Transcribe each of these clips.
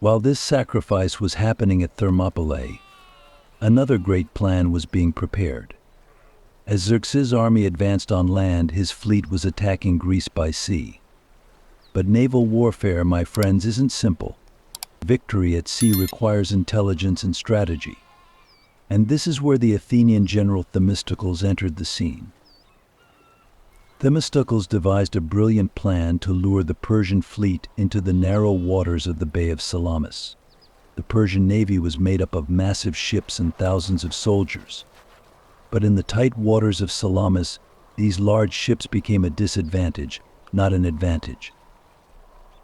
While this sacrifice was happening at Thermopylae, another great plan was being prepared. As Xerxes' army advanced on land, his fleet was attacking Greece by sea. But naval warfare, my friends, isn't simple. Victory at sea requires intelligence and strategy. And this is where the Athenian general Themistocles entered the scene. Themistocles devised a brilliant plan to lure the Persian fleet into the narrow waters of the Bay of Salamis. The Persian navy was made up of massive ships and thousands of soldiers. But in the tight waters of Salamis, these large ships became a disadvantage, not an advantage.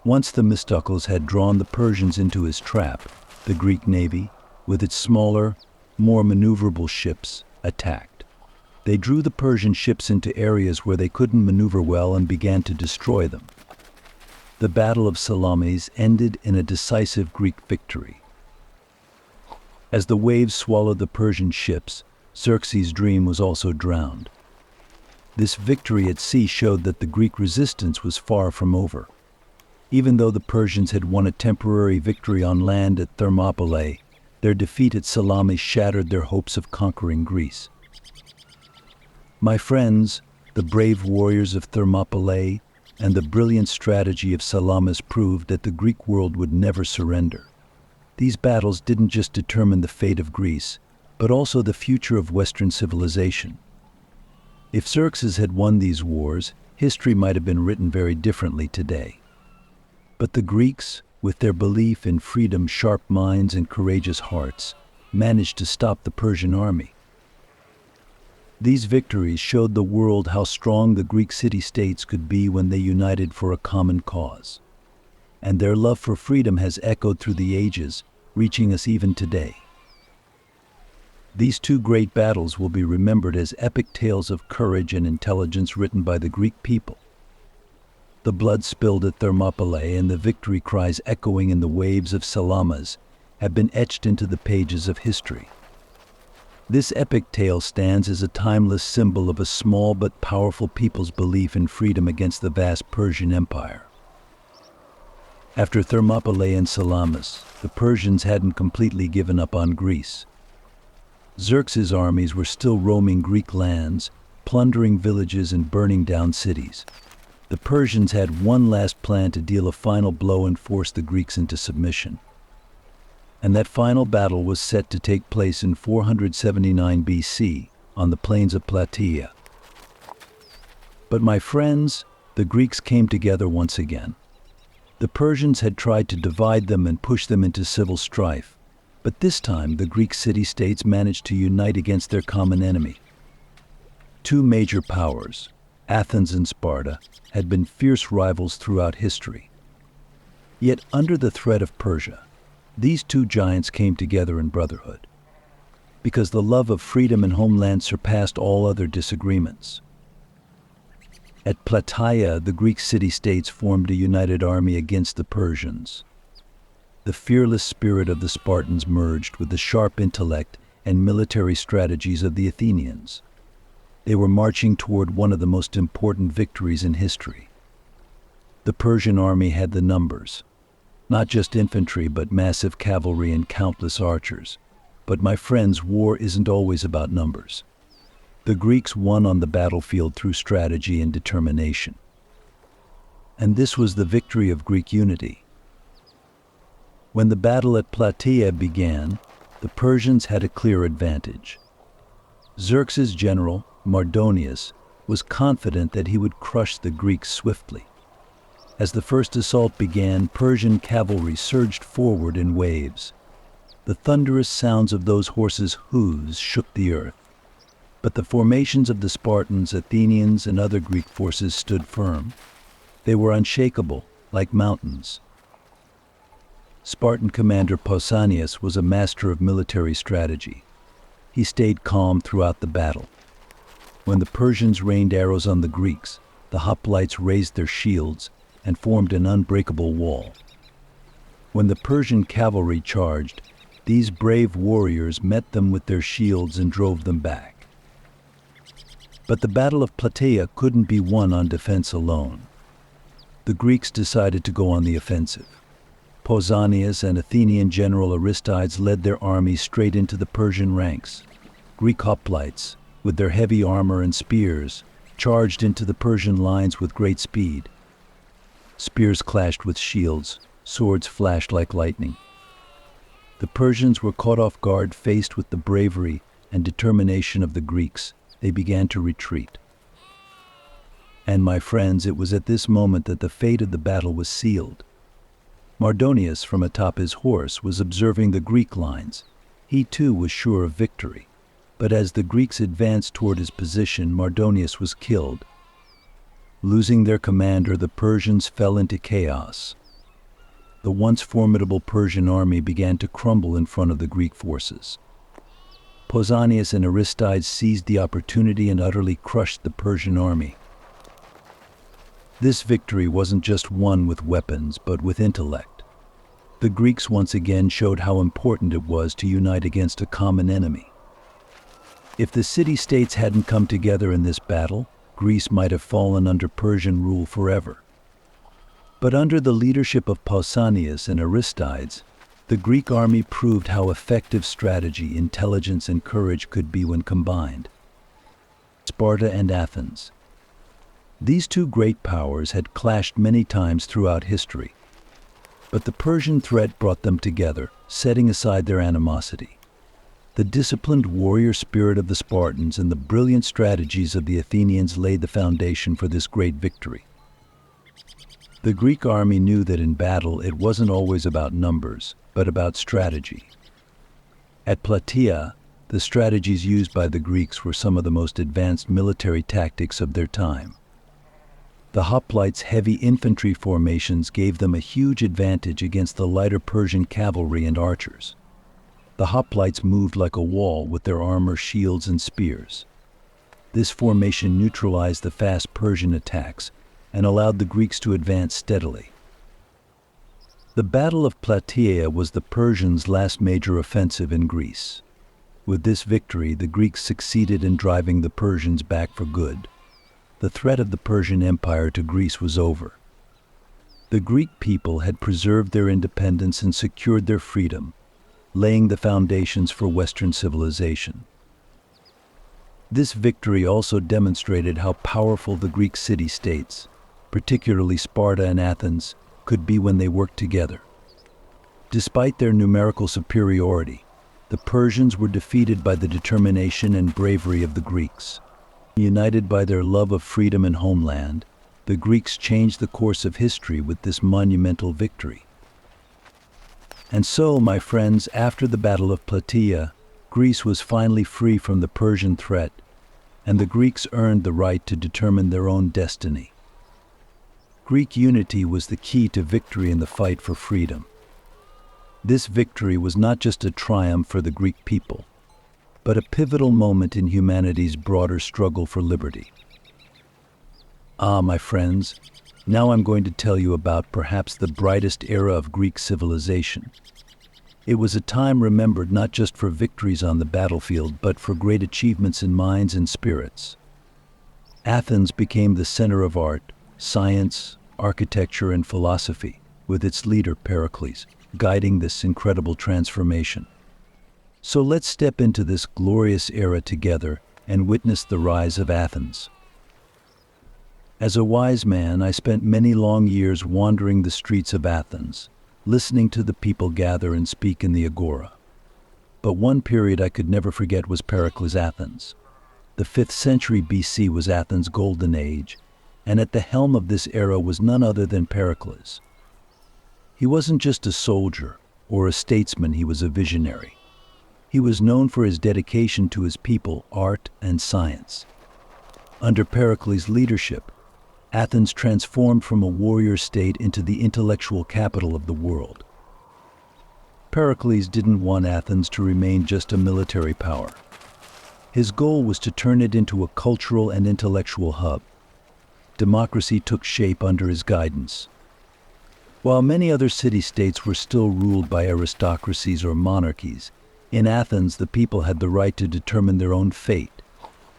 Once Themistocles had drawn the Persians into his trap, the Greek navy, with its smaller, more maneuverable ships, attacked. They drew the Persian ships into areas where they couldn't maneuver well and began to destroy them. The Battle of Salamis ended in a decisive Greek victory. As the waves swallowed the Persian ships, Xerxes' dream was also drowned. This victory at sea showed that the Greek resistance was far from over. Even though the Persians had won a temporary victory on land at Thermopylae, their defeat at Salamis shattered their hopes of conquering Greece. My friends, the brave warriors of Thermopylae and the brilliant strategy of Salamis proved that the Greek world would never surrender. These battles didn't just determine the fate of Greece, but also the future of Western civilization. If Xerxes had won these wars, history might have been written very differently today. But the Greeks, with their belief in freedom, sharp minds, and courageous hearts, managed to stop the Persian army. These victories showed the world how strong the Greek city-states could be when they united for a common cause. And their love for freedom has echoed through the ages, reaching us even today. These two great battles will be remembered as epic tales of courage and intelligence written by the Greek people. The blood spilled at Thermopylae and the victory cries echoing in the waves of Salamis have been etched into the pages of history. This epic tale stands as a timeless symbol of a small but powerful people's belief in freedom against the vast Persian Empire. After Thermopylae and Salamis, the Persians hadn't completely given up on Greece. Xerxes' armies were still roaming Greek lands, plundering villages and burning down cities. The Persians had one last plan to deal a final blow and force the Greeks into submission. And that final battle was set to take place in 479 BC on the plains of Plataea. But my friends, the Greeks came together once again. The Persians had tried to divide them and push them into civil strife, but this time the Greek city-states managed to unite against their common enemy. Two major powers, Athens and Sparta, had been fierce rivals throughout history. Yet under the threat of Persia, these two giants came together in brotherhood, because the love of freedom and homeland surpassed all other disagreements. At Plataea, the Greek city-states formed a united army against the Persians. The fearless spirit of the Spartans merged with the sharp intellect and military strategies of the Athenians. They were marching toward one of the most important victories in history. The Persian army had the numbers, not just infantry, but massive cavalry and countless archers. But my friends, war isn't always about numbers. The Greeks won on the battlefield through strategy and determination. And this was the victory of Greek unity. When the battle at Plataea began, the Persians had a clear advantage. Xerxes' general, Mardonius, was confident that he would crush the Greeks swiftly. As the first assault began, Persian cavalry surged forward in waves. The thunderous sounds of those horses' hooves shook the earth. But the formations of the Spartans, Athenians, and other Greek forces stood firm. They were unshakable, like mountains. Spartan commander Pausanias was a master of military strategy. He stayed calm throughout the battle. When the Persians rained arrows on the Greeks, the hoplites raised their shields and formed an unbreakable wall. When the Persian cavalry charged, these brave warriors met them with their shields and drove them back. But the Battle of Plataea couldn't be won on defense alone. The Greeks decided to go on the offensive. Pausanias and Athenian general Aristides led their armies straight into the Persian ranks. Greek hoplites, with their heavy armor and spears, charged into the Persian lines with great speed. Spears clashed with shields, swords flashed like lightning. The Persians were caught off guard, faced with the bravery and determination of the Greeks. They began to retreat. And my friends, it was at this moment that the fate of the battle was sealed. Mardonius, from atop his horse, was observing the Greek lines. He too was sure of victory. But as the Greeks advanced toward his position, Mardonius was killed. Losing their commander, the Persians fell into chaos. The once formidable Persian army began to crumble in front of the Greek forces. Pausanias and Aristides seized the opportunity and utterly crushed the Persian army. This victory wasn't just won with weapons, but with intellect. The Greeks once again showed how important it was to unite against a common enemy. If the city-states hadn't come together in this battle, Greece might have fallen under Persian rule forever. But under the leadership of Pausanias and Aristides, the Greek army proved how effective strategy, intelligence, and courage could be when combined. Sparta and Athens. These two great powers had clashed many times throughout history. But the Persian threat brought them together, setting aside their animosity. The disciplined warrior spirit of the Spartans and the brilliant strategies of the Athenians laid the foundation for this great victory. The Greek army knew that in battle it wasn't always about numbers, but about strategy. At Plataea, the strategies used by the Greeks were some of the most advanced military tactics of their time. The hoplites' heavy infantry formations gave them a huge advantage against the lighter Persian cavalry and archers. The hoplites moved like a wall with their armor, shields, and spears. This formation neutralized the fast Persian attacks and allowed the Greeks to advance steadily. The Battle of Plataea was the Persians' last major offensive in Greece. With this victory, the Greeks succeeded in driving the Persians back for good. The threat of the Persian Empire to Greece was over. The Greek people had preserved their independence and secured their freedom, laying the foundations for Western civilization. This victory also demonstrated how powerful the Greek city-states, particularly Sparta and Athens, could be when they worked together. Despite their numerical superiority, the Persians were defeated by the determination and bravery of the Greeks. United by their love of freedom and homeland, the Greeks changed the course of history with this monumental victory. And so, my friends, after the Battle of Plataea, Greece was finally free from the Persian threat, and the Greeks earned the right to determine their own destiny. Greek unity was the key to victory in the fight for freedom. This victory was not just a triumph for the Greek people, but a pivotal moment in humanity's broader struggle for liberty. My friends, now I'm going to tell you about perhaps the brightest era of Greek civilization. It was a time remembered not just for victories on the battlefield, but for great achievements in minds and spirits. Athens became the center of art, science, architecture, and philosophy, with its leader Pericles guiding this incredible transformation. So let's step into this glorious era together and witness the rise of Athens. As a wise man, I spent many long years wandering the streets of Athens, listening to the people gather and speak in the agora. But one period I could never forget was Pericles' Athens. The 5th century BC was Athens' golden age, and at the helm of this era was none other than Pericles. He wasn't just a soldier or a statesman, he was a visionary. He was known for his dedication to his people, art, and science. Under Pericles' leadership, Athens transformed from a warrior state into the intellectual capital of the world. Pericles didn't want Athens to remain just a military power. His goal was to turn it into a cultural and intellectual hub. Democracy took shape under his guidance. While many other city-states were still ruled by aristocracies or monarchies, in Athens the people had the right to determine their own fate.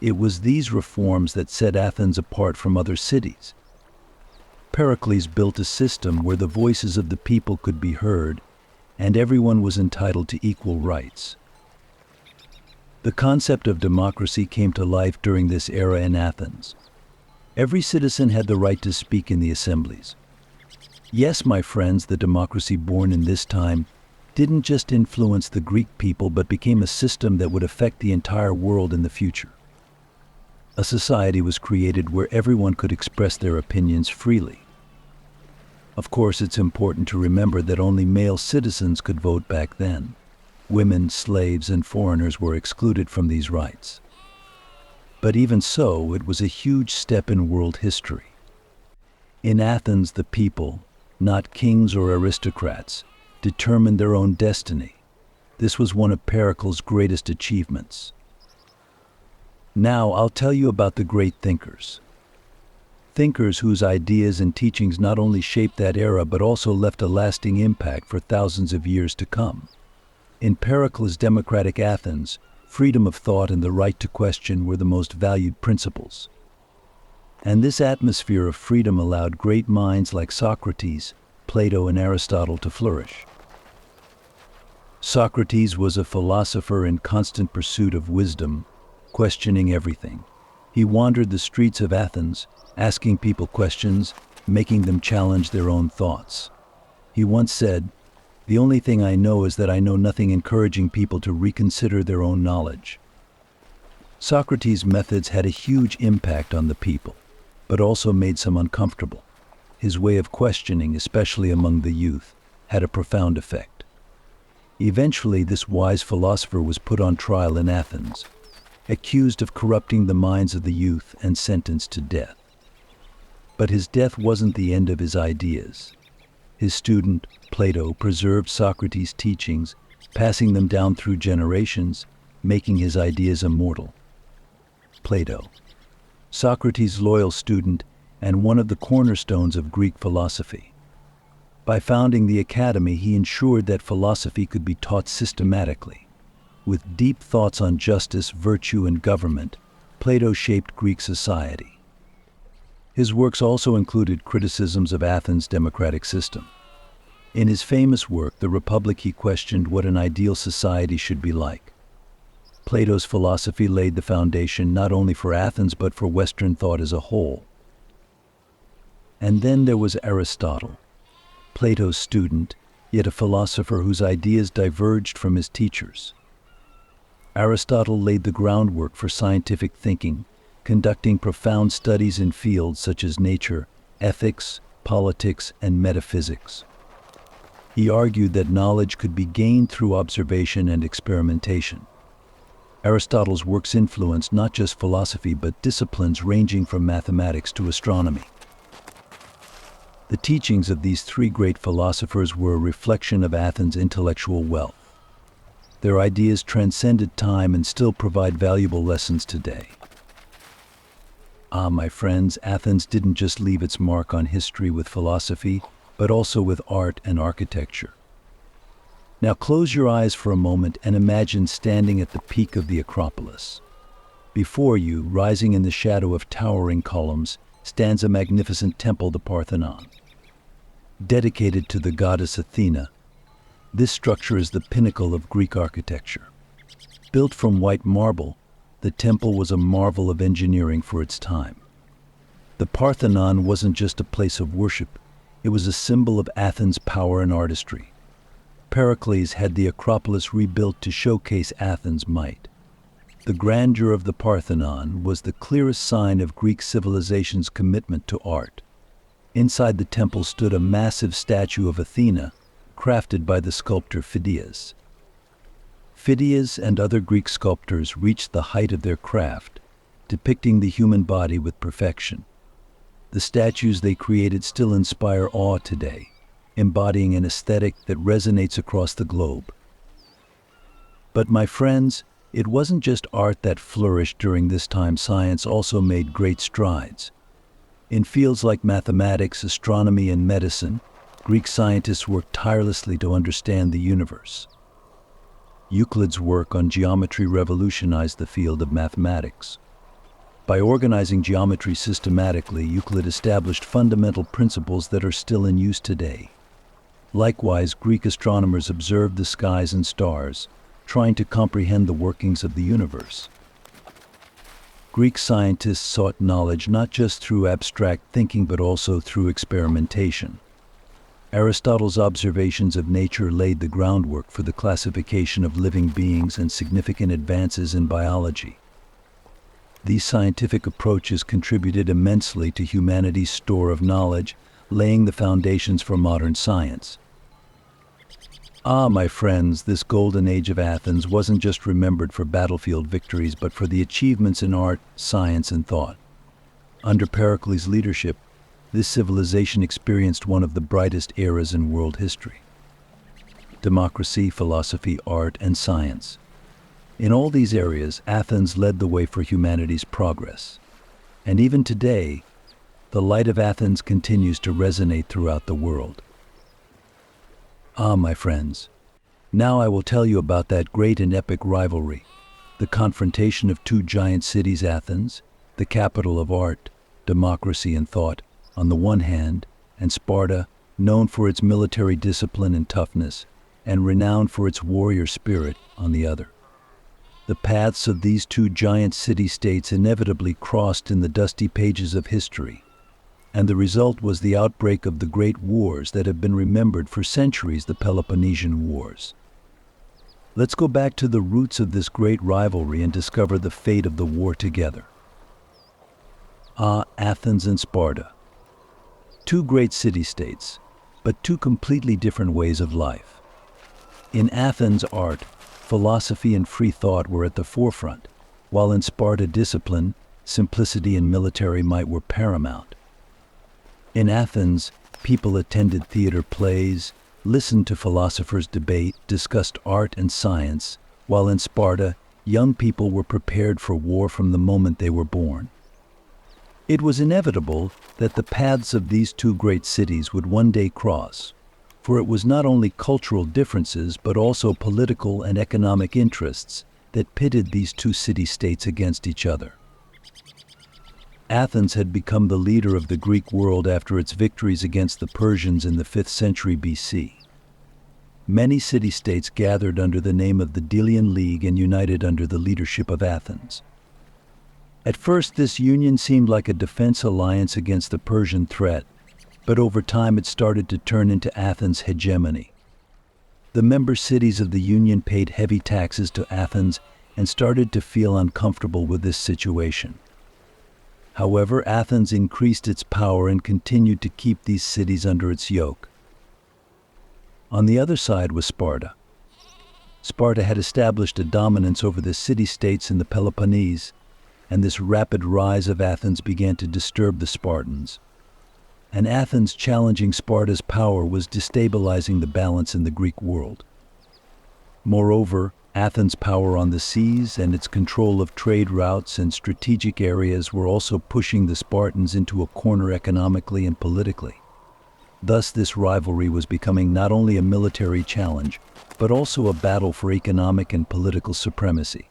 It was these reforms that set Athens apart from other cities. Pericles built a system where the voices of the people could be heard, and everyone was entitled to equal rights. The concept of democracy came to life during this era in Athens. Every citizen had the right to speak in the assemblies. Yes, my friends, the democracy born in this time didn't just influence the Greek people but became a system that would affect the entire world in the future. A society was created where everyone could express their opinions freely. Of course, it's important to remember that only male citizens could vote back then. Women, slaves, and foreigners were excluded from these rights. But even so, it was a huge step in world history. In Athens, the people, not kings or aristocrats, determined their own destiny. This was one of Pericles' greatest achievements. Now, I'll tell you about the great thinkers. Thinkers whose ideas and teachings not only shaped that era but also left a lasting impact for thousands of years to come. In Pericles' democratic Athens, freedom of thought and the right to question were the most valued principles. And this atmosphere of freedom allowed great minds like Socrates, Plato, and Aristotle to flourish. Socrates was a philosopher in constant pursuit of wisdom, questioning everything. He wandered the streets of Athens, asking people questions, making them challenge their own thoughts. He once said, "The only thing I know is that I know nothing," encouraging people to reconsider their own knowledge. Socrates' methods had a huge impact on the people, but also made some uncomfortable. His way of questioning, especially among the youth, had a profound effect. Eventually, this wise philosopher was put on trial in Athens, accused of corrupting the minds of the youth and sentenced to death. But his death wasn't the end of his ideas. His student, Plato, preserved Socrates' teachings, passing them down through generations, making his ideas immortal. Plato, Socrates' loyal student and one of the cornerstones of Greek philosophy. By founding the academy, he ensured that philosophy could be taught systematically. With deep thoughts on justice, virtue, and government, Plato shaped Greek society. His works also included criticisms of Athens' democratic system. In his famous work, The Republic, he questioned what an ideal society should be like. Plato's philosophy laid the foundation not only for Athens but for Western thought as a whole. And then there was Aristotle, Plato's student, yet a philosopher whose ideas diverged from his teachers. Aristotle laid the groundwork for scientific thinking, conducting profound studies in fields such as nature, ethics, politics, and metaphysics. He argued that knowledge could be gained through observation and experimentation. Aristotle's works influenced not just philosophy but disciplines ranging from mathematics to astronomy. The teachings of these three great philosophers were a reflection of Athens' intellectual wealth. Their ideas transcended time and still provide valuable lessons today. My friends, Athens didn't just leave its mark on history with philosophy, but also with art and architecture. Now close your eyes for a moment and imagine standing at the peak of the Acropolis. Before you, rising in the shadow of towering columns, stands a magnificent temple, the Parthenon. Dedicated to the goddess Athena, this structure is the pinnacle of Greek architecture. Built from white marble, the temple was a marvel of engineering for its time. The Parthenon wasn't just a place of worship, it was a symbol of Athens' power and artistry. Pericles had the Acropolis rebuilt to showcase Athens' might. The grandeur of the Parthenon was the clearest sign of Greek civilization's commitment to art. Inside the temple stood a massive statue of Athena, crafted by the sculptor Phidias. Phidias and other Greek sculptors reached the height of their craft, depicting the human body with perfection. The statues they created still inspire awe today, embodying an aesthetic that resonates across the globe. But my friends, it wasn't just art that flourished during this time. Science also made great strides. In fields like mathematics, astronomy, and medicine, Greek scientists worked tirelessly to understand the universe. Euclid's work on geometry revolutionized the field of mathematics. By organizing geometry systematically, Euclid established fundamental principles that are still in use today. Likewise, Greek astronomers observed the skies and stars, trying to comprehend the workings of the universe. Greek scientists sought knowledge not just through abstract thinking but also through experimentation. Aristotle's observations of nature laid the groundwork for the classification of living beings and significant advances in biology. These scientific approaches contributed immensely to humanity's store of knowledge, laying the foundations for modern science. My friends, this golden age of Athens wasn't just remembered for battlefield victories but for the achievements in art, science, and thought. Under Pericles' leadership, this civilization experienced one of the brightest eras in world history. Democracy, philosophy, art, and science. In all these areas, Athens led the way for humanity's progress. And even today, the light of Athens continues to resonate throughout the world. My friends, now I will tell you about that great and epic rivalry, the confrontation of two giant cities, Athens, the capital of art, democracy, and thought, on the one hand, and Sparta, known for its military discipline and toughness, and renowned for its warrior spirit, on the other. The paths of these two giant city-states inevitably crossed in the dusty pages of history, and the result was the outbreak of the great wars that have been remembered for centuries, the Peloponnesian Wars. Let's go back to the roots of this great rivalry and discover the fate of the war together. Athens and Sparta. Two great city-states, but two completely different ways of life. In Athens, art, philosophy, and free thought were at the forefront, while in Sparta, discipline, simplicity, and military might were paramount. In Athens, people attended theater plays, listened to philosophers debate, discussed art and science, while in Sparta, young people were prepared for war from the moment they were born. It was inevitable that the paths of these two great cities would one day cross, for it was not only cultural differences but also political and economic interests that pitted these two city-states against each other. Athens had become the leader of the Greek world after its victories against the Persians in the 5th century BC. Many city-states gathered under the name of the Delian League and united under the leadership of Athens. At first, this union seemed like a defense alliance against the Persian threat, but over time it started to turn into Athens' hegemony. The member cities of the Union paid heavy taxes to Athens and started to feel uncomfortable with this situation. However, Athens increased its power and continued to keep these cities under its yoke. On the other side was Sparta. Sparta had established a dominance over the city-states in the Peloponnese, and this rapid rise of Athens began to disturb the Spartans. And Athens challenging Sparta's power was destabilizing the balance in the Greek world. Moreover, Athens' power on the seas and its control of trade routes and strategic areas were also pushing the Spartans into a corner economically and politically. Thus, this rivalry was becoming not only a military challenge, but also a battle for economic and political supremacy.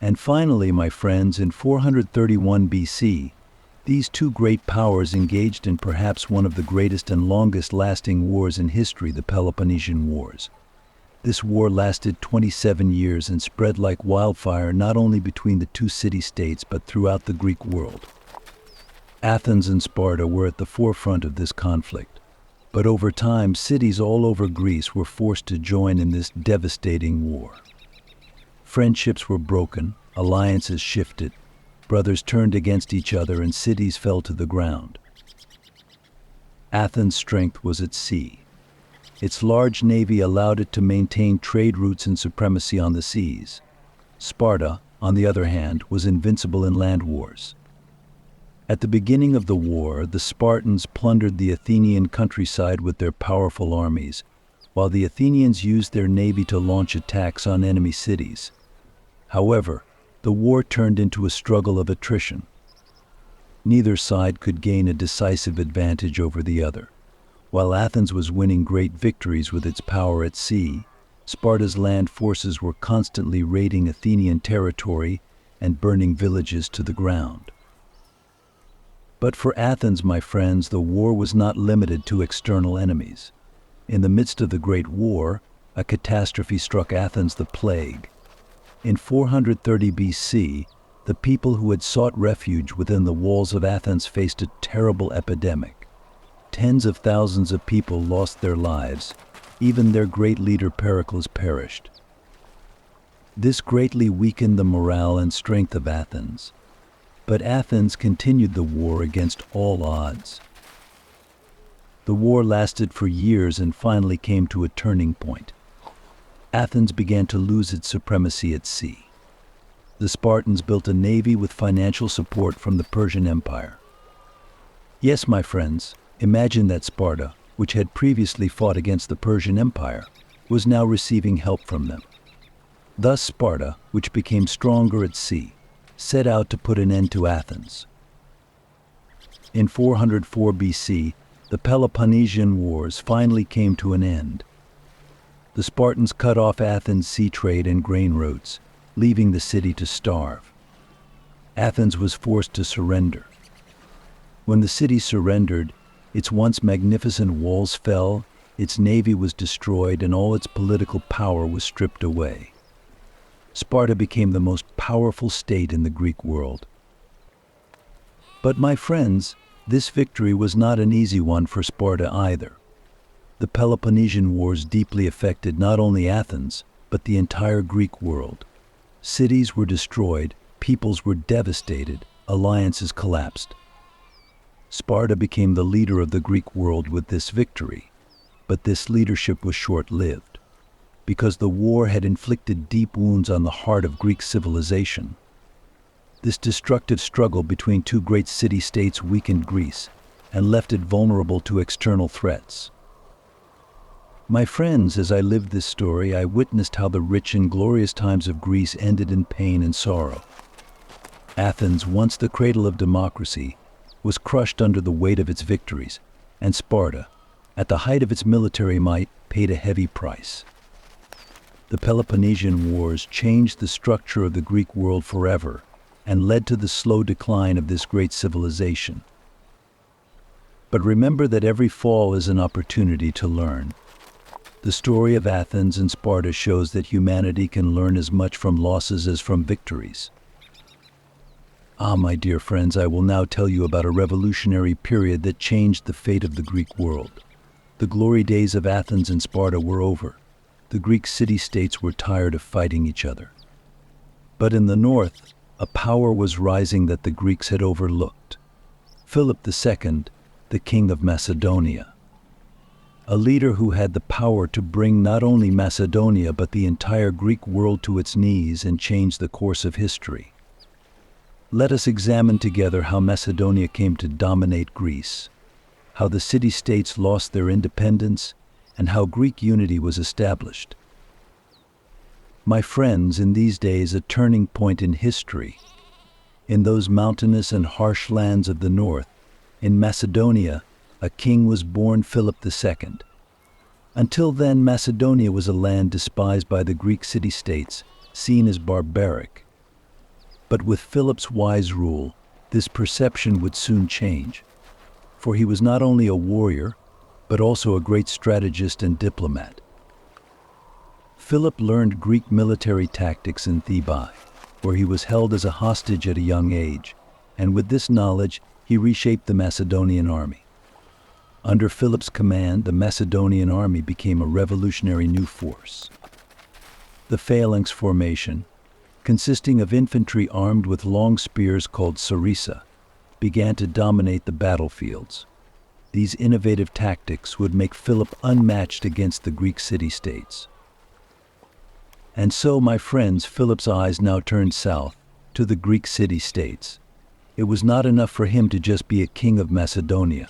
And finally, my friends, in 431 BC, these two great powers engaged in perhaps one of the greatest and longest-lasting wars in history, the Peloponnesian Wars. This war lasted 27 years and spread like wildfire not only between the two city-states but throughout the Greek world. Athens and Sparta were at the forefront of this conflict, but over time cities all over Greece were forced to join in this devastating war. Friendships were broken, alliances shifted, brothers turned against each other, and cities fell to the ground. Athens' strength was at sea. Its large navy allowed it to maintain trade routes and supremacy on the seas. Sparta, on the other hand, was invincible in land wars. At the beginning of the war, the Spartans plundered the Athenian countryside with their powerful armies, while the Athenians used their navy to launch attacks on enemy cities. However, the war turned into a struggle of attrition. Neither side could gain a decisive advantage over the other. While Athens was winning great victories with its power at sea, Sparta's land forces were constantly raiding Athenian territory and burning villages to the ground. But for Athens, my friends, the war was not limited to external enemies. In the midst of the Great War, a catastrophe struck Athens, the plague. In 430 BC, the people who had sought refuge within the walls of Athens faced a terrible epidemic. Tens of thousands of people lost their lives. Even their great leader Pericles perished. This greatly weakened the morale and strength of Athens. But Athens continued the war against all odds. The war lasted for years and finally came to a turning point. Athens began to lose its supremacy at sea. The Spartans built a navy with financial support from the Persian Empire. Yes, my friends, imagine that Sparta, which had previously fought against the Persian Empire, was now receiving help from them. Thus Sparta, which became stronger at sea, set out to put an end to Athens. In 404 BC, the Peloponnesian Wars finally came to an end. The Spartans cut off Athens' sea trade and grain routes, leaving the city to starve. Athens was forced to surrender. When the city surrendered, its once magnificent walls fell, its navy was destroyed, and all its political power was stripped away. Sparta became the most powerful state in the Greek world. But my friends, this victory was not an easy one for Sparta either. The Peloponnesian Wars deeply affected not only Athens, but the entire Greek world. Cities were destroyed, peoples were devastated, alliances collapsed. Sparta became the leader of the Greek world with this victory, but this leadership was short-lived, because the war had inflicted deep wounds on the heart of Greek civilization. This destructive struggle between two great city-states weakened Greece and left it vulnerable to external threats. My friends, as I lived this story, I witnessed how the rich and glorious times of Greece ended in pain and sorrow. Athens, once the cradle of democracy, was crushed under the weight of its victories, and Sparta, at the height of its military might, paid a heavy price. The Peloponnesian Wars changed the structure of the Greek world forever and led to the slow decline of this great civilization. But remember that every fall is an opportunity to learn. The story of Athens and Sparta shows that humanity can learn as much from losses as from victories. My dear friends, I will now tell you about a revolutionary period that changed the fate of the Greek world. The glory days of Athens and Sparta were over. The Greek city-states were tired of fighting each other. But in the north, a power was rising that the Greeks had overlooked. Philip II, the king of Macedonia. A leader who had the power to bring not only Macedonia but the entire Greek world to its knees and change the course of history. Let us examine together how Macedonia came to dominate Greece, how the city-states lost their independence, and how Greek unity was established. My friends, in these days a turning point in history. In those mountainous and harsh lands of the north, in Macedonia, a king was born, Philip II. Until then, Macedonia was a land despised by the Greek city-states, seen as barbaric. But with Philip's wise rule, this perception would soon change, for he was not only a warrior, but also a great strategist and diplomat. Philip learned Greek military tactics in Thebai, where he was held as a hostage at a young age, and with this knowledge, he reshaped the Macedonian army. Under Philip's command, the Macedonian army became a revolutionary new force. The phalanx formation, consisting of infantry armed with long spears called sarissa, began to dominate the battlefields. These innovative tactics would make Philip unmatched against the Greek city-states. And so, my friends, Philip's eyes now turned south, to the Greek city-states. It was not enough for him to just be a king of Macedonia.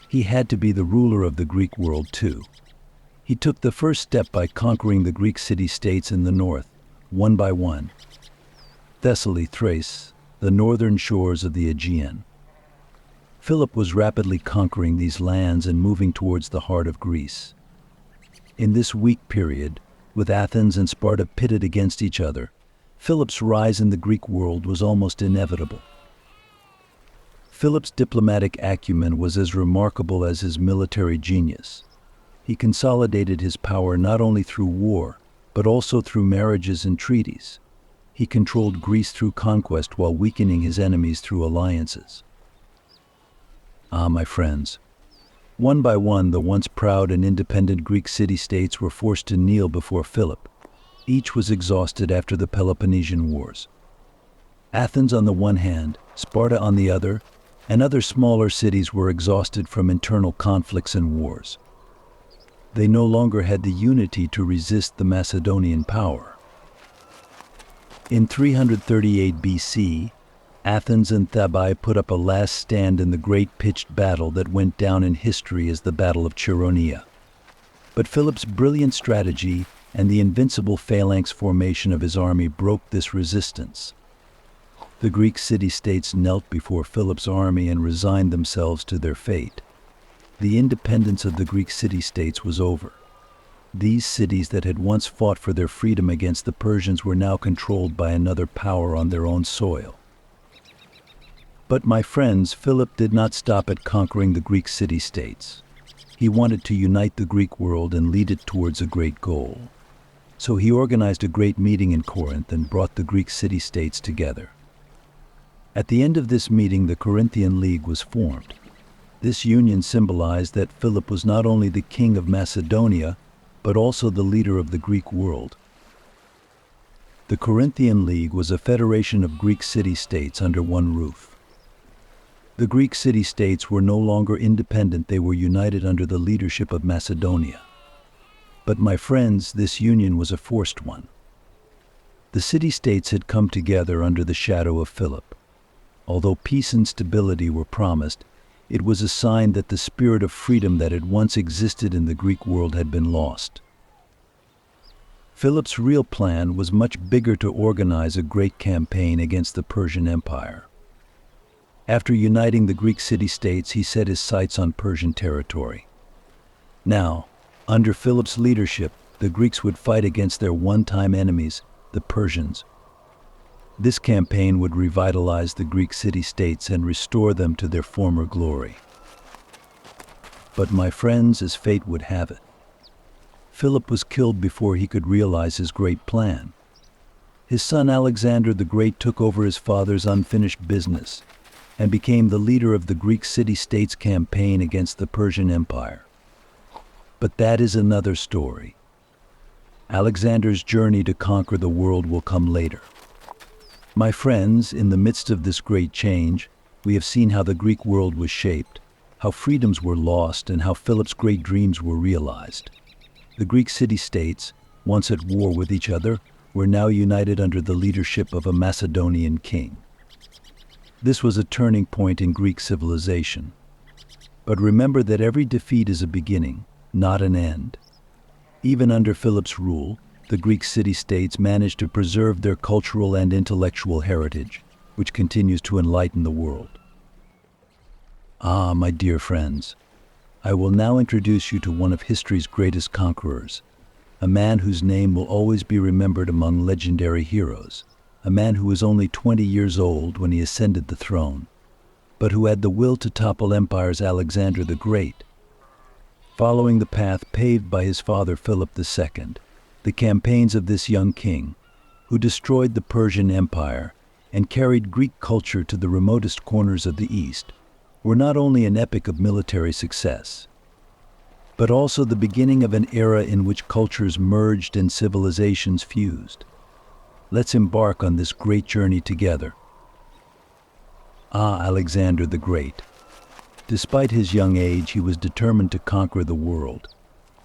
He had to be the ruler of the Greek world too. He took the first step by conquering the Greek city-states in the north, one by one. Thessaly, Thrace, the northern shores of the Aegean. Philip was rapidly conquering these lands and moving towards the heart of Greece. In this weak period, with Athens and Sparta pitted against each other, Philip's rise in the Greek world was almost inevitable. Philip's diplomatic acumen was as remarkable as his military genius. He consolidated his power not only through war, but also through marriages and treaties. He controlled Greece through conquest while weakening his enemies through alliances. My friends, one by one the once proud and independent Greek city-states were forced to kneel before Philip. Each was exhausted after the Peloponnesian Wars. Athens on the one hand, Sparta on the other, and other smaller cities were exhausted from internal conflicts and wars. They no longer had the unity to resist the Macedonian power. In 338 BC, Athens and Thebai put up a last stand in the great pitched battle that went down in history as the Battle of Chaeronea. But Philip's brilliant strategy and the invincible phalanx formation of his army broke this resistance. The Greek city-states knelt before Philip's army and resigned themselves to their fate. The independence of the Greek city-states was over. These cities that had once fought for their freedom against the Persians were now controlled by another power on their own soil. But my friends, Philip did not stop at conquering the Greek city-states. He wanted to unite the Greek world and lead it towards a great goal. So he organized a great meeting in Corinth and brought the Greek city-states together. At the end of this meeting, the Corinthian League was formed. This union symbolized that Philip was not only the king of Macedonia, but also the leader of the Greek world. The Corinthian League was a federation of Greek city-states under one roof. The Greek city-states were no longer independent, they were united under the leadership of Macedonia. But my friends, this union was a forced one. The city-states had come together under the shadow of Philip. Although peace and stability were promised, it was a sign that the spirit of freedom that had once existed in the Greek world had been lost. Philip's real plan was much bigger: to organize a great campaign against the Persian Empire. After uniting the Greek city-states, he set his sights on Persian territory. Now, under Philip's leadership, the Greeks would fight against their one-time enemies, the Persians. This campaign would revitalize the Greek city-states and restore them to their former glory. But my friends, as fate would have it, Philip was killed before he could realize his great plan. His son Alexander the Great took over his father's unfinished business and became the leader of the Greek city-states campaign against the Persian Empire. But that is another story. Alexander's journey to conquer the world will come later. My friends, in the midst of this great change, we have seen how the Greek world was shaped, how freedoms were lost, and how Philip's great dreams were realized. The Greek city-states, once at war with each other, were now united under the leadership of a Macedonian king. This was a turning point in Greek civilization. But remember that every defeat is a beginning, not an end. Even under Philip's rule, the Greek city-states managed to preserve their cultural and intellectual heritage, which continues to enlighten the world. My dear friends, I will now introduce you to one of history's greatest conquerors, a man whose name will always be remembered among legendary heroes, a man who was only 20 years old when he ascended the throne, but who had the will to topple empires: Alexander the Great. Following the path paved by his father Philip II, the campaigns of this young king, who destroyed the Persian Empire and carried Greek culture to the remotest corners of the East, were not only an epic of military success, but also the beginning of an era in which cultures merged and civilizations fused. Let's embark on this great journey together. Alexander the Great. Despite his young age, he was determined to conquer the world.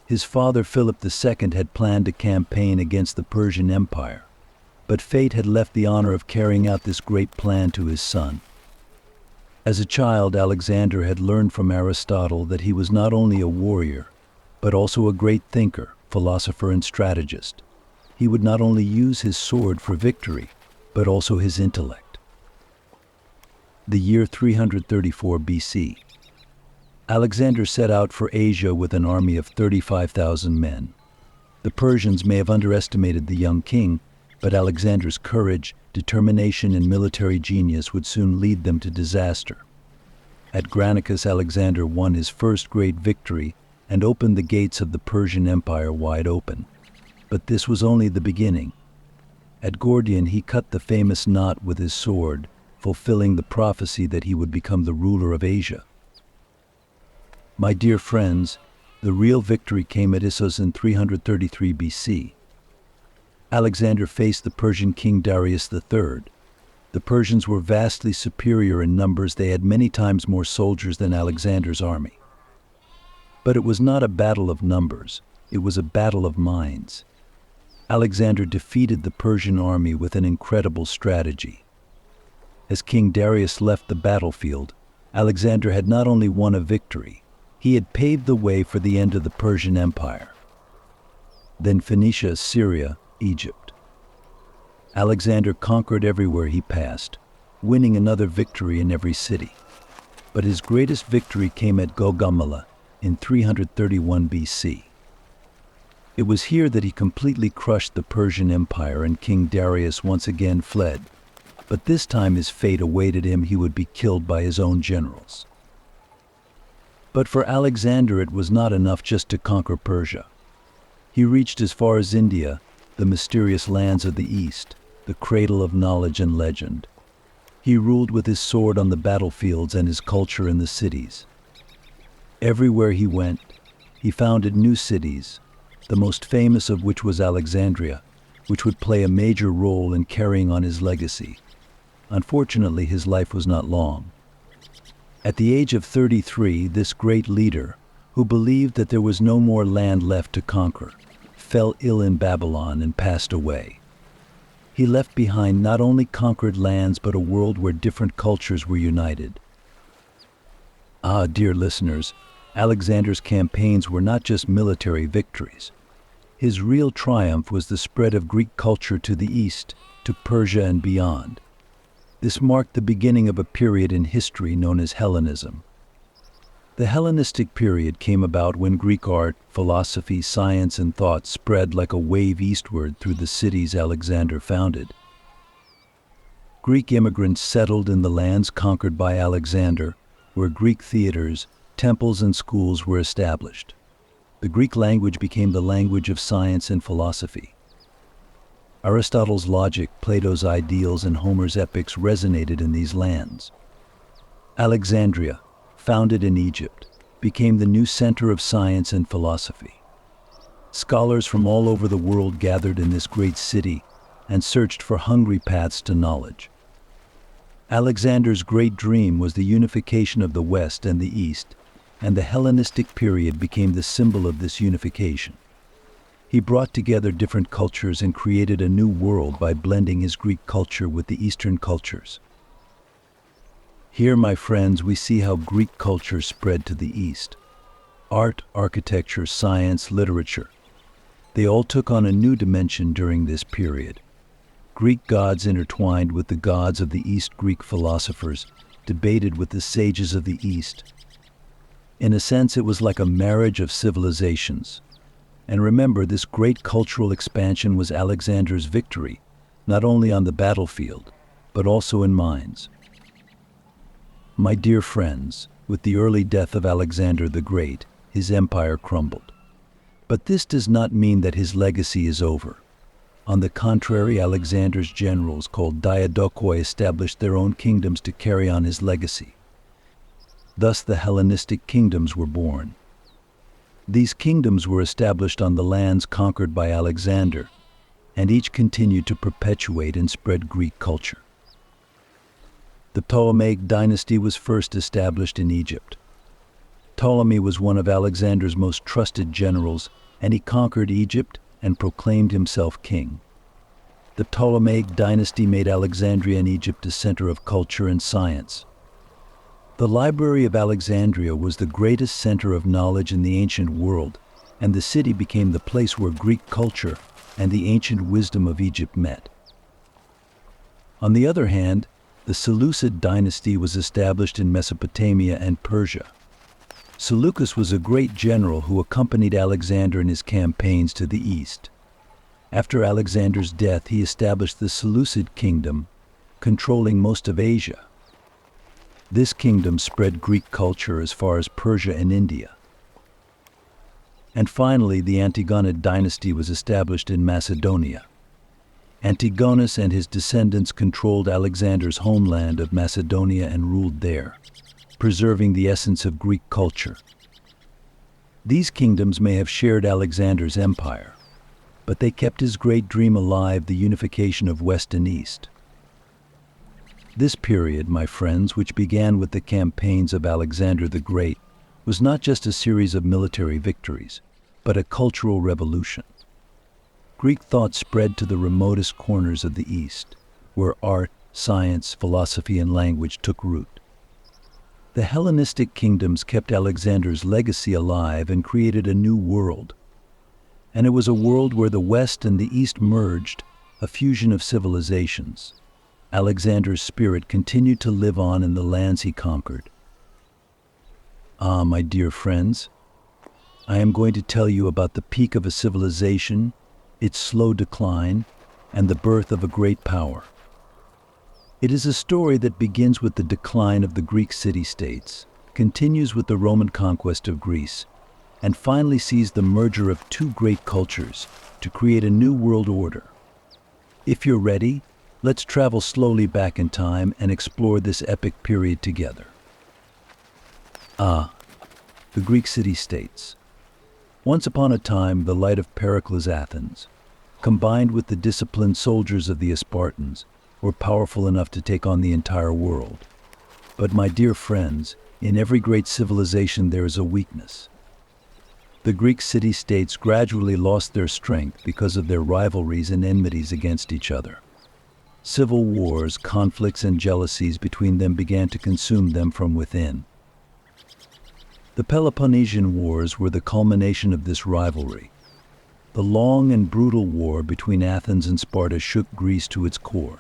His father Philip II had planned a campaign against the Persian Empire, but fate had left the honor of carrying out this great plan to his son. As a child, Alexander had learned from Aristotle that he was not only a warrior, but also a great thinker, philosopher, and strategist. He would not only use his sword for victory, but also his intellect. The year 334 BC. Alexander set out for Asia with an army of 35,000 men. The Persians may have underestimated the young king, But Alexander's courage, determination, and military genius would soon lead them to disaster. At Granicus, Alexander won his first great victory and opened the gates of the Persian Empire wide open. But this was only the beginning. At Gordium, he cut the famous knot with his sword, fulfilling the prophecy that he would become the ruler of Asia. My dear friends, the real victory came at Issos in 333 BC. Alexander faced the Persian king Darius III. The Persians were vastly superior in numbers. They had many times more soldiers than Alexander's army. But it was not a battle of numbers, it was a battle of minds. Alexander defeated the Persian army with an incredible strategy. As King Darius left the battlefield, Alexander had not only won a victory, he had paved the way for the end of the Persian Empire. Then Phoenicia, Syria, Egypt. Alexander conquered everywhere he passed, winning another victory in every city. But his greatest victory came at Gaugamela in 331 BC. It was here that he completely crushed the Persian Empire, and King Darius once again fled. But this time his fate awaited him. He would be killed by his own generals. But for Alexander, it was not enough just to conquer Persia. He reached as far as India, the mysterious lands of the East, the cradle of knowledge and legend. He ruled with his sword on the battlefields and his culture in the cities. Everywhere he went, he founded new cities, the most famous of which was Alexandria, which would play a major role in carrying on his legacy. Unfortunately, his life was not long. At the age of 33, this great leader, who believed that there was no more land left to conquer, fell ill in Babylon and passed away. He left behind not only conquered lands, but a world where different cultures were united. Ah, dear listeners, Alexander's campaigns were not just military victories. His real triumph was the spread of Greek culture to the east, to Persia and beyond. This marked the beginning of a period in history known as Hellenism. The Hellenistic period came about when Greek art, philosophy, science, and thought spread like a wave eastward through the cities Alexander founded. Greek immigrants settled in the lands conquered by Alexander, where Greek theaters, temples, and schools were established. The Greek language became the language of science and philosophy. Aristotle's logic, Plato's ideals, and Homer's epics resonated in these lands. Alexandria, founded in Egypt, became the new center of science and philosophy. Scholars from all over the world gathered in this great city and searched for hungry paths to knowledge. Alexander's great dream was the unification of the West and the East, and the Hellenistic period became the symbol of this unification. He brought together different cultures and created a new world by blending his Greek culture with the Eastern cultures. Here, my friends, we see how Greek culture spread to the East. Art, architecture, science, literature. They all took on a new dimension during this period. Greek gods intertwined with the gods of the East. Greek philosophers debated with the sages of the East. In a sense, it was like a marriage of civilizations. And remember, this great cultural expansion was Alexander's victory, not only on the battlefield, but also in minds. My dear friends, with the early death of Alexander the Great, his empire crumbled. But this does not mean that his legacy is over. On the contrary, Alexander's generals, called diadokoi, established their own kingdoms to carry on his legacy. Thus the Hellenistic kingdoms were born. These kingdoms were established on the lands conquered by Alexander, and each continued to perpetuate and spread Greek culture. The Ptolemaic dynasty was first established in Egypt. Ptolemy was one of Alexander's most trusted generals, and he conquered Egypt and proclaimed himself king. The Ptolemaic dynasty made Alexandria and Egypt a center of culture and science. The Library of Alexandria was the greatest center of knowledge in the ancient world, and the city became the place where Greek culture and the ancient wisdom of Egypt met. On the other hand, the Seleucid dynasty was established in Mesopotamia and Persia. Seleucus was a great general who accompanied Alexander in his campaigns to the east. After Alexander's death, he established the Seleucid kingdom, controlling most of Asia. This kingdom spread Greek culture as far as Persia and India. And finally, the Antigonid dynasty was established in Macedonia. Antigonus and his descendants controlled Alexander's homeland of Macedonia and ruled there, preserving the essence of Greek culture. These kingdoms may have shared Alexander's empire, but they kept his great dream alive, the unification of West and East. This period, my friends, which began with the campaigns of Alexander the Great, was not just a series of military victories, but a cultural revolution. Greek thought spread to the remotest corners of the East, where art, science, philosophy, and language took root. The Hellenistic kingdoms kept Alexander's legacy alive and created a new world. And it was a world where the West and the East merged, a fusion of civilizations. Alexander's spirit continued to live on in the lands he conquered. Ah, my dear friends, I am going to tell you about the peak of a civilization, its slow decline, and the birth of a great power. It is a story that begins with the decline of the Greek city-states, continues with the Roman conquest of Greece, and finally sees the merger of two great cultures to create a new world order. If you're ready, let's travel slowly back in time and explore this epic period together. The Greek city-states. Once upon a time, the light of Pericles' Athens, combined with the disciplined soldiers of the Spartans, were powerful enough to take on the entire world. But my dear friends, in every great civilization there is a weakness. The Greek city-states gradually lost their strength because of their rivalries and enmities against each other. Civil wars, conflicts, and jealousies between them began to consume them from within. The Peloponnesian Wars were the culmination of this rivalry. The long and brutal war between Athens and Sparta shook Greece to its core.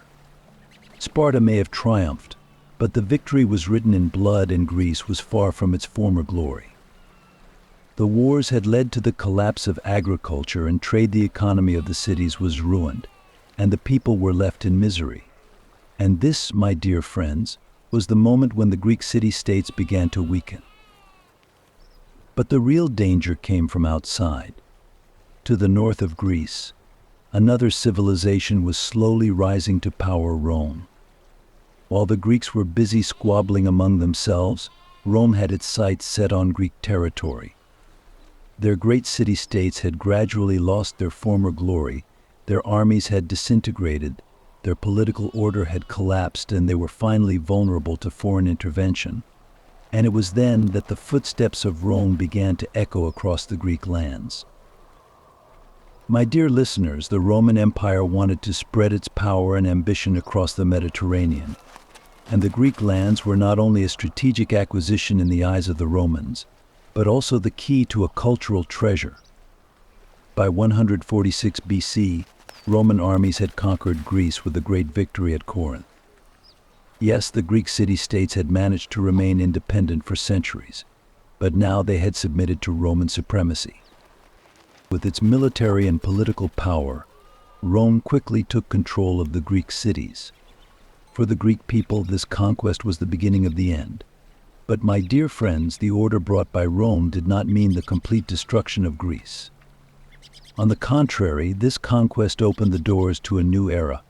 Sparta may have triumphed, but the victory was written in blood, and Greece was far from its former glory. The wars had led to the collapse of agriculture and trade. The economy of the cities was ruined, and the people were left in misery. And this, my dear friends, was the moment when the Greek city-states began to weaken. But the real danger came from outside. To the north of Greece, another civilization was slowly rising to power: Rome. While the Greeks were busy squabbling among themselves, Rome had its sights set on Greek territory. Their great city-states had gradually lost their former glory, their armies had disintegrated, their political order had collapsed, and they were finally vulnerable to foreign intervention. And it was then that the footsteps of Rome began to echo across the Greek lands. My dear listeners, the Roman Empire wanted to spread its power and ambition across the Mediterranean, and the Greek lands were not only a strategic acquisition in the eyes of the Romans, but also the key to a cultural treasure. By 146 BC, Roman armies had conquered Greece with a great victory at Corinth. Yes, the Greek city-states had managed to remain independent for centuries, but now they had submitted to Roman supremacy. With its military and political power, Rome quickly took control of the Greek cities. For the Greek people, this conquest was the beginning of the end. But my dear friends, the order brought by Rome did not mean the complete destruction of Greece. On the contrary, this conquest opened the doors to a new era.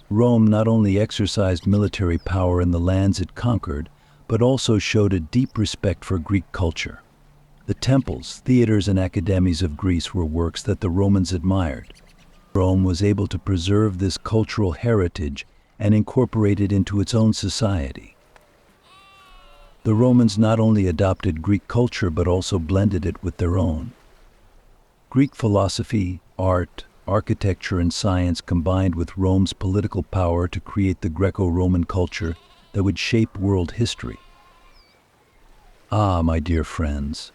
Rome not only exercised military power in the lands it conquered, but also showed a deep respect for Greek culture. The temples, theaters, and academies of Greece were works that the Romans admired. Rome was able to preserve this cultural heritage and incorporate it into its own society. The Romans not only adopted Greek culture but also blended it with their own. Greek philosophy, art, architecture, and science combined with Rome's political power to create the Greco-Roman culture that would shape world history. Ah, my dear friends,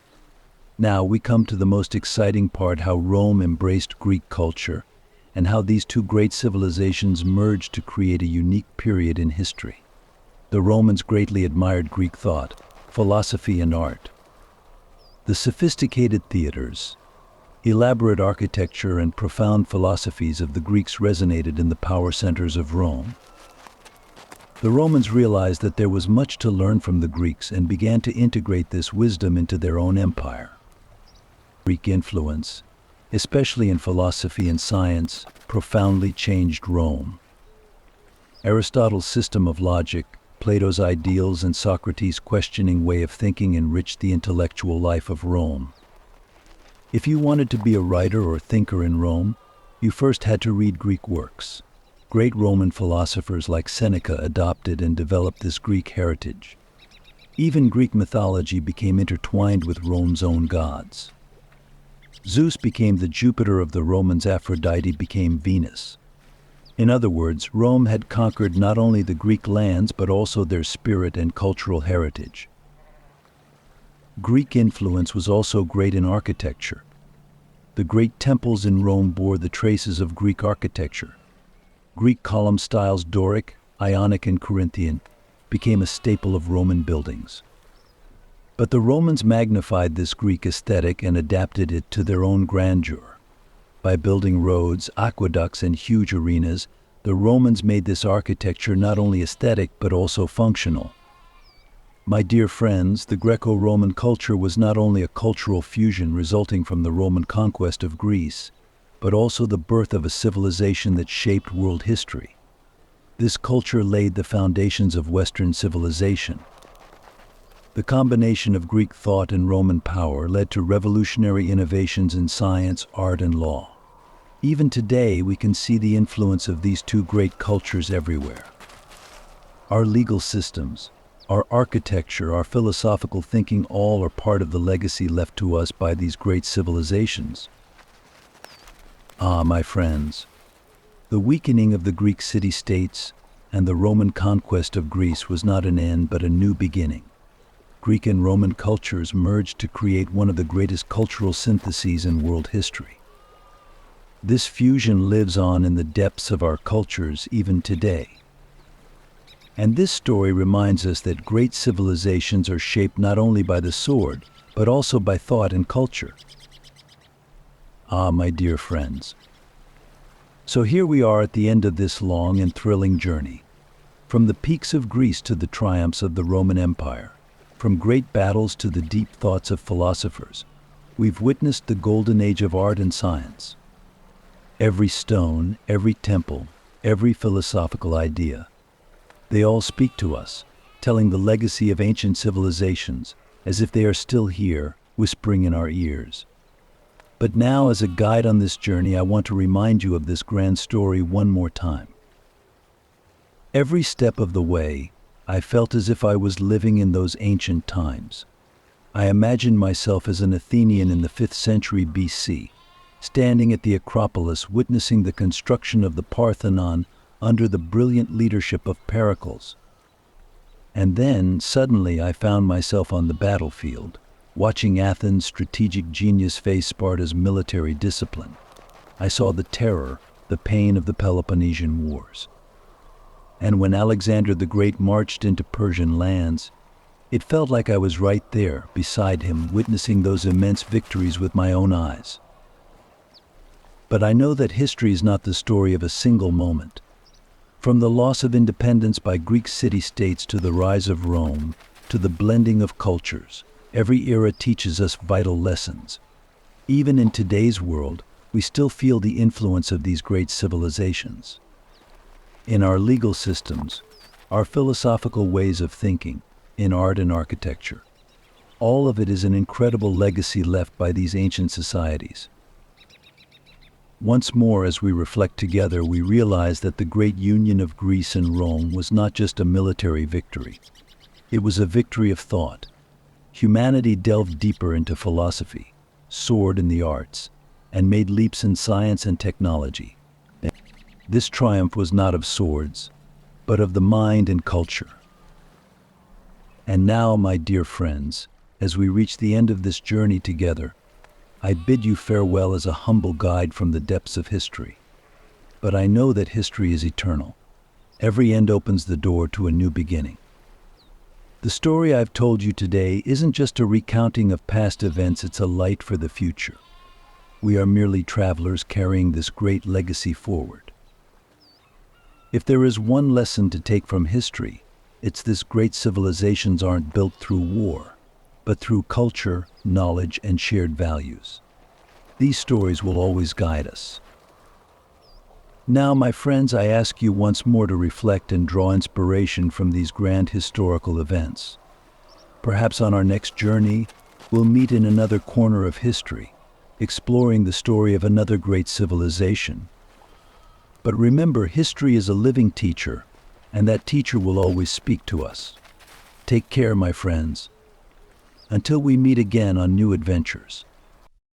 now we come to the most exciting part: how Rome embraced Greek culture and how these two great civilizations merged to create a unique period in history. The Romans greatly admired Greek thought, philosophy, and art. The sophisticated theaters, Elaborate architecture and profound philosophies of the Greeks resonated in the power centers of Rome. The Romans realized that there was much to learn from the Greeks and began to integrate this wisdom into their own empire. Greek influence, especially in philosophy and science, profoundly changed Rome. Aristotle's system of logic, Plato's ideals, and Socrates' questioning way of thinking enriched the intellectual life of Rome. If you wanted to be a writer or thinker in Rome, you first had to read Greek works. Great Roman philosophers like Seneca adopted and developed this Greek heritage. Even Greek mythology became intertwined with Rome's own gods. Zeus became the Jupiter of the Romans, Aphrodite became Venus. In other words, Rome had conquered not only the Greek lands but also their spirit and cultural heritage. Greek influence was also great in architecture. The great temples in Rome bore the traces of Greek architecture. Greek column styles, Doric, Ionic, and Corinthian, became a staple of Roman buildings. But the Romans magnified this Greek aesthetic and adapted it to their own grandeur. By building roads, aqueducts, and huge arenas, the Romans made this architecture not only aesthetic but also functional. My dear friends, the Greco-Roman culture was not only a cultural fusion resulting from the Roman conquest of Greece, but also the birth of a civilization that shaped world history. This culture laid the foundations of Western civilization. The combination of Greek thought and Roman power led to revolutionary innovations in science, art, and law. Even today, we can see the influence of these two great cultures everywhere. Our legal systems, our architecture, our philosophical thinking, all are part of the legacy left to us by these great civilizations. Ah, my friends, the weakening of the Greek city-states and the Roman conquest of Greece was not an end but a new beginning. Greek and Roman cultures merged to create one of the greatest cultural syntheses in world history. This fusion lives on in the depths of our cultures even today. And this story reminds us that great civilizations are shaped not only by the sword, but also by thought and culture. Ah, my dear friends. So here we are at the end of this long and thrilling journey. From the peaks of Greece to the triumphs of the Roman Empire, from great battles to the deep thoughts of philosophers, we've witnessed the golden age of art and science. Every stone, every temple, every philosophical idea, they all speak to us, telling the legacy of ancient civilizations as if they are still here, whispering in our ears. But now, as a guide on this journey, I want to remind you of this grand story one more time. Every step of the way, I felt as if I was living in those ancient times. I imagined myself as an Athenian in the 5th century BC, standing at the Acropolis witnessing the construction of the Parthenon under the brilliant leadership of Pericles. And then, suddenly, I found myself on the battlefield, watching Athens' strategic genius face Sparta's military discipline. I saw the terror, the pain of the Peloponnesian Wars. And when Alexander the Great marched into Persian lands, it felt like I was right there, beside him, witnessing those immense victories with my own eyes. But I know that history is not the story of a single moment. From the loss of independence by Greek city-states to the rise of Rome, to the blending of cultures, every era teaches us vital lessons. Even in today's world, we still feel the influence of these great civilizations. In our legal systems, our philosophical ways of thinking, in art and architecture, all of it is an incredible legacy left by these ancient societies. Once more, as we reflect together, we realize that the great union of Greece and Rome was not just a military victory. It was a victory of thought. Humanity delved deeper into philosophy, soared in the arts, and made leaps in science and technology. This triumph was not of swords, but of the mind and culture. And now, my dear friends, as we reach the end of this journey together, I bid you farewell as a humble guide from the depths of history. But I know that history is eternal. Every end opens the door to a new beginning. The story I've told you today isn't just a recounting of past events, it's a light for the future. We are merely travelers carrying this great legacy forward. If there is one lesson to take from history, it's this: great civilizations aren't built through war, but through culture, knowledge, and shared values. These stories will always guide us. Now, my friends, I ask you once more to reflect and draw inspiration from these grand historical events. Perhaps on our next journey, we'll meet in another corner of history, exploring the story of another great civilization. But remember, history is a living teacher, and that teacher will always speak to us. Take care, my friends. Until we meet again on new adventures.